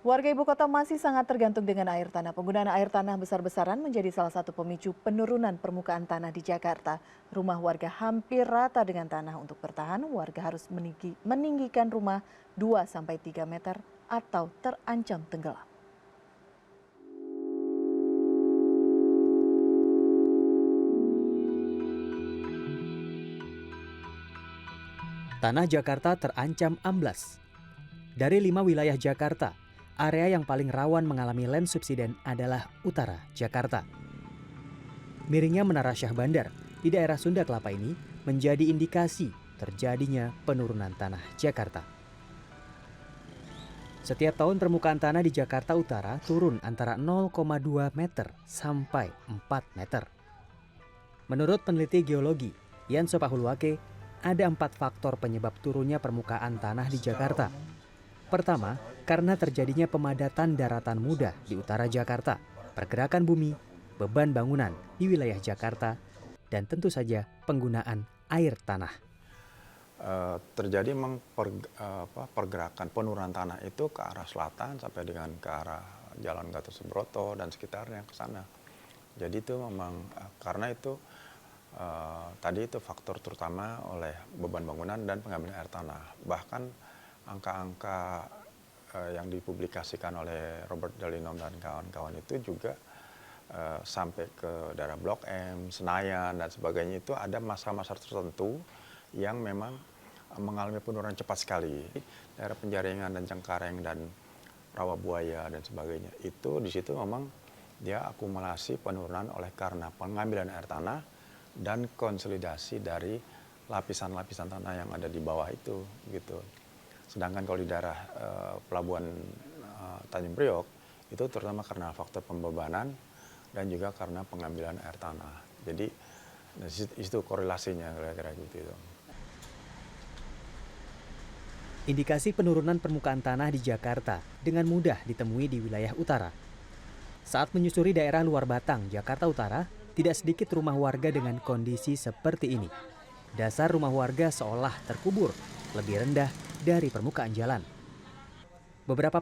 Warga ibu kota masih sangat tergantung dengan air tanah. Penggunaan air tanah besar-besaran menjadi salah satu pemicu penurunan permukaan tanah di Jakarta. Rumah warga hampir rata dengan tanah. Untuk bertahan, warga harus meninggikan rumah 2-3 meter atau terancam tenggelam. Tanah Jakarta terancam amblas. Dari 5 wilayah Jakarta, area yang paling rawan mengalami land subsiden adalah utara Jakarta. Miringnya Menara Syah Bandar di daerah Sunda Kelapa ini menjadi indikasi terjadinya penurunan tanah Jakarta. Setiap tahun permukaan tanah di Jakarta Utara turun antara 0,2 meter sampai 4 meter. Menurut peneliti geologi Yanso Pahulwake, ada 4 faktor penyebab turunnya permukaan tanah di Jakarta. Pertama, karena terjadinya pemadatan daratan mudah di utara Jakarta, pergerakan bumi, beban bangunan di wilayah Jakarta, dan tentu saja penggunaan air tanah. Terjadi memang pergerakan penurunan tanah itu ke arah selatan sampai dengan ke arah Jalan Gatot Subroto dan sekitarnya ke sana. Jadi itu memang karena itu tadi itu faktor terutama oleh beban bangunan dan pengambilan air tanah. Bahkan angka-angka yang dipublikasikan oleh Robert Dalinom dan kawan-kawan itu juga sampai ke daerah Blok M, Senayan dan sebagainya itu ada masa-masa tertentu yang memang mengalami penurunan cepat sekali. Daerah Penjaringan dan Cengkareng dan Rawabuaya dan sebagainya itu di situ memang dia akumulasi penurunan oleh karena pengambilan air tanah dan konsolidasi dari lapisan-lapisan tanah yang ada di bawah itu gitu. Sedangkan kalau di daerah pelabuhan Tanjung Priok itu terutama karena faktor pembebanan dan juga karena pengambilan air tanah. Jadi itu korelasinya kira-kira gitu. Indikasi penurunan permukaan tanah di Jakarta dengan mudah ditemui di wilayah utara. Saat menyusuri daerah luar Batang, Jakarta Utara, tidak sedikit rumah warga dengan kondisi seperti ini. Dasar rumah warga seolah terkubur, lebih rendah dari permukaan jalan. Beberapa